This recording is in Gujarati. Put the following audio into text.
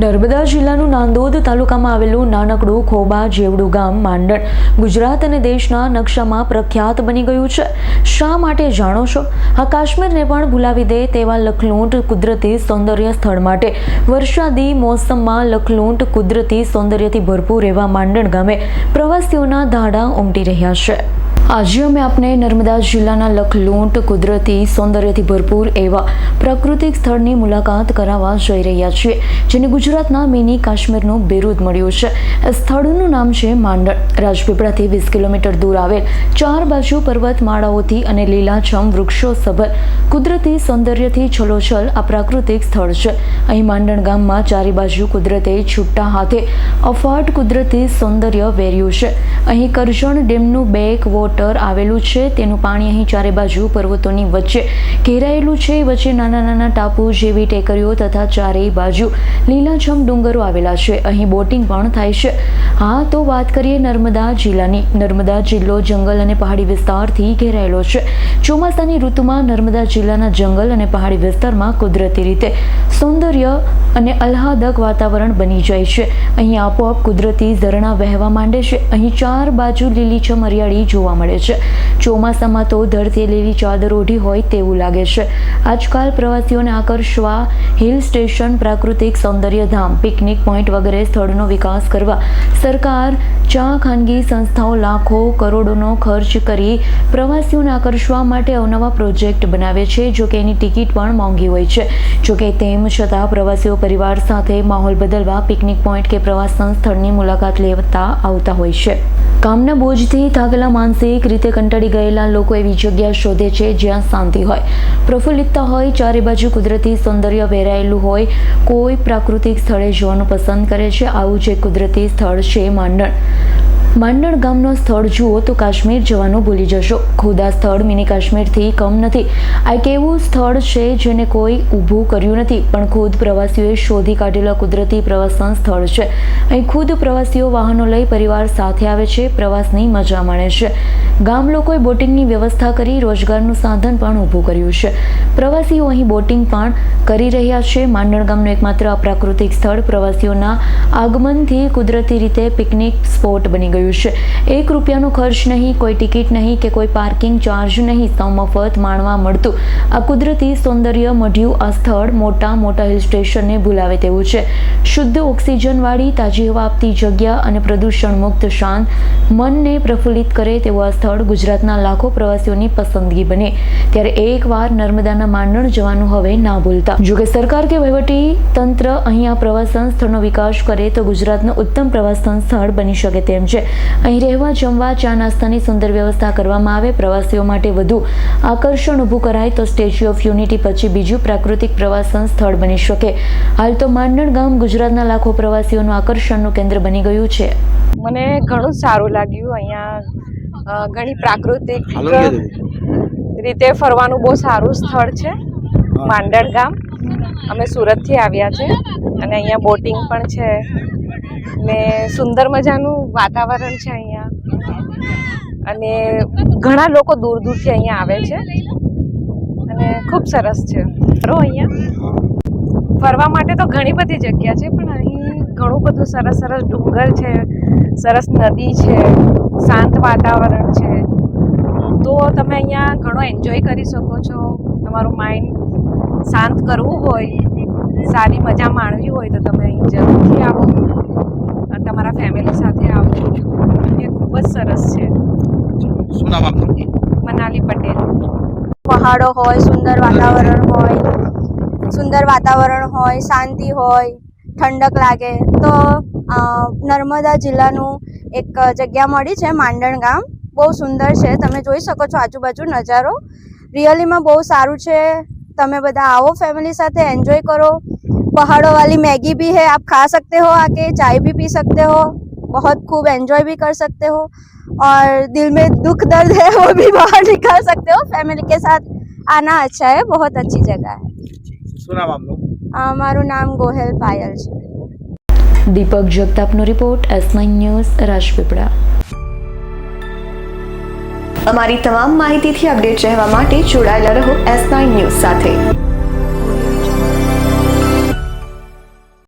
નર્મદા જિલ્લાનું નાંદોદ તાલુકામાં આવેલું નાનકડું ખોબા જેવડું ગામ માંડણ ગુજરાત અને દેશના નકશામાં પ્રખ્યાત બની ગયું છે। શા માટે જાણો છો? આ કાશ્મીરને પણ ભૂલાવી દે તેવા લખલૂંટ કુદરતી સૌંદર્ય સ્થળ માટે વરસાદી મોસમમાં લખલૂંટ કુદરતી સૌંદર્યથી ભરપૂર એવા માંડણ ગામે પ્રવાસીઓના ધાડા ઉમટી રહ્યા છે। આજે અમે આપને નર્મદા જિલ્લાના લખલૂંટ કુદરતી સૌંદર્યથી ભરપૂર એવા પ્રાકૃતિક સ્થળની મુલાકાત કરાવવા જઈ રહ્યા છીએ, જેને ગુજરાતના મિની કાશ્મીરનું બિરુદ મળ્યું છે। સ્થળનું નામ છે માંડણ। રાજપીપળાથી 20 કિલોમીટર દૂર આવેલ 4 બાજુ પર્વતમાળાઓથી અને લીલાછમ વૃક્ષો સભર કુદરતી સૌંદર્યથી છલોછલ આ પ્રાકૃતિક સ્થળ છે। અહીં માંડણ ગામમાં ચારે બાજુ કુદરતે છૂટા હાથે અફાટ કુદરતી સૌંદર્ય વેર્યું છે। અહીં કરજણ ડેમનું બેક વોટર આવેલું છે, તેનું પાણી અહીં ચારે બાજુ પર્વતોની વચ્ચે ઘેરાયેલું છે। વચ્ચે નાના નાના ટાપુ જેવી ટેકરીઓ તથા ચારેય બાજુ લીલાછમ ડુંગરો આવેલા છે। અહીં બોટિંગ પણ થાય છે। હા, તો વાત કરીએ નર્મદા જિલ્લાની। નર્મદા જિલ્લો જંગલ અને પહાડી વિસ્તારથી ઘેરાયેલો છે। ચોમાસાની ઋતુમાં નર્મદા જિલ્લાના જંગલ અને પહાડી વિસ્તારમાં કુદરતી રીતે સૌંદર્ય અને આહ્લાદક વાતાવરણ બની જાય છે। અહીં આપોઆપ કુદરતી ઝરણા વહેવા માંડે છે। અહીં ચાર બાજુ લીલીછમ હરિયાળી જોવા મળે છે। ચોમાસામાં તો ધરતી લીલી ચાદર ઓઢી હોય તેવું લાગે છે। આજકાલ પ્રવાસીઓને આકર્ષવા હિલ સ્ટેશન, પ્રાકૃતિક સૌંદર્ય ધામ, પિકનિક પોઈન્ટ વગેરે સ્થળોનો વિકાસ કરવા સરકાર, ખાનગી સંસ્થાઓ લાખો કરોડોનો ખર્ચ કરી પ્રવાસીઓને આકર્ષવા માટે અવનવા પ્રોજેક્ટ બનાવે છે। જો કે એની ટિકિટ પણ મોંઘી હોય છે। જો કે તેમ છતાં પ્રવાસીઓ પરિવાર સાથે માહોલ બદલવા પિકનિક પોઈન્ટ કે પ્રવાસન સ્થળની મુલાકાત લેતા આવતા હોય છે। કામના બોજથી થાકેલા, માનસિક રીતે કંટાળી ગયેલા લોકો એવી જગ્યા શોધે છે જ્યાં શાંતિ હોય, પ્રફુલ્લિતતા હોય, ચારે બાજુ કુદરતી સૌંદર્ય વેરાયેલું હોય। કોઈ પ્રાકૃતિક સ્થળે જવાનું પસંદ કરે છે। આવું જ એક કુદરતી સ્થળ છે માંડણ। માંડણ ગામનો સ્થળ જુઓ તો કાશ્મીર જવાનું ભૂલી જશો। ખુદ આ સ્થળ મિની કાશ્મીરથી કમ નથી। આ એક એવું સ્થળ છે જેને કોઈ ઊભું કર્યું નથી, પણ ખુદ પ્રવાસીઓએ શોધી કાઢેલા કુદરતી પ્રવાસન સ્થળ છે। અહીં ખુદ પ્રવાસીઓ વાહનો લઈ પરિવાર સાથે આવે છે, પ્રવાસની મજા માણે છે। ગામ લોકોએ બોટિંગની વ્યવસ્થા કરી રોજગારનું સાધન પણ ઊભું કર્યું છે। પ્રવાસીઓ અહીં બોટિંગ પણ કરી રહ્યા છે। માંડણ ગામનું એકમાત્ર આ પ્રાકૃતિક સ્થળ પ્રવાસીઓના આગમનથી કુદરતી રીતે પિકનિક સ્પોટ બની ગયું છે। 1 રૂપિયાનો ખર્ચ નહીં, કોઈ ટિકિટ નહીં કે કોઈ પાર્કિંગ ચાર્જ નહીં, સૌ મફત માણવા મળતું આ કુદરતી સૌંદર્ય મઢ્યું આ સ્થળ મોટા હિલ સ્ટેશનને ભૂલાવે તેવું છે। શુદ્ધ ઓક્સિજન વાળી તાજી હવા આપતી જગ્યા અને પ્રદૂષણ મુક્ત શાંત મનને પ્રફુલ્લિત કરે તેવું આ સ્થળ ગુજરાતના લાખો પ્રવાસીઓની પસંદગી બને ત્યારે એકવાર નર્મદાના માંડણ જવાનું હવે ના ભૂલતા। જો કે સરકાર કે વહીવટી તંત્ર અહીં આ પ્રવાસન સ્થળનો વિકાસ કરે તો ગુજરાતનું ઉત્તમ પ્રવાસન સ્થળ બની શકે તેમ છે। અહીં રહેવા, જમવા, ચા નાસ્તાની સુંદર વ્યવસ્થા કરવામાં આવે। પ્રવાસીઓ માટે વધુ આકર્ષણ ઊભું કરાય તો સ્ટેચ્યુ ઓફ યુનિટી પછી બીજું પ્રાકૃતિક પ્રવાસન સ્થળ બની શકે। હાલ તો માંડણ ગામ ગુજરાતના લાખો પ્રવાસીઓનું આકર્ષણનું કેન્દ્ર બની ગયું છે। મને ઘણું સારું લાગ્યું। અહીંયા ઘણી પ્રાકૃતિક રીતે ફરવાનું બહુ સારું સ્થળ છે માંડણ ગામ। અમે સુરતથી આવ્યા છે અને અહીંયા બોટિંગ પણ છે ને સુંદર મજાનું વાતાવરણ છે અહીંયા અને ઘણા લોકો દૂર દૂરથી અહીંયા આવે છે અને ખૂબ સરસ છે। અહીંયા ફરવા માટે તો ઘણી બધી જગ્યા છે, પણ અહીં ઘણું બધું સરસ ડુંગર છે, સરસ નદી છે, શાંત વાતાવરણ છે, તો તમે અહીંયા ઘણો એન્જોય કરી શકો છો। તમારું માઇન્ડ શાંત કરવું હોય, સારી મજા માણવી હોય તો તમે અહીં જરૂરથી આવો, તમારા ફેમિલી સાથે આવો। એ ખૂબ જ સરસ છે। શું નામ આપનું? મનાલી પટેલ। પહાડો હોય, સુંદર વાતાવરણ હોય, શાંતિ હોય, ઠંડક લાગે તો નર્મદા જિલ્લાનું એક જગ્યા મળી છે માંડણ ગામ। બહુ સુંદર છે, તમે જોઈ શકો છો આજુબાજુ નજારો। રિયલીમાં બહુ સારું છે। તમે બધા આવો ફैमिली साथ एंजॉय करो। पहाड़ों वाली मैगी भी है, आप खा सकते हो, आके चाय भी पी सकते हो, बहुत खूब एंजॉय भी कर सकते हो और दिल में दुख दर्द है वो भी बाहर निकाल सकते हो। फैमिली के साथ आना अच्छा है, बहुत अच्छी जगह है। શું નામ આપનું? મારું નામ ગોહેલ પાયલ છે। દીપક જગતાપનો રિપોર્ટ, S9 ન્યૂઝ, રાજપીપળા। અમારી તમામ માહિતીથી અપડેટ રહેવા માટે જોડાયેલા રહો S9 ન્યૂઝ સાથે।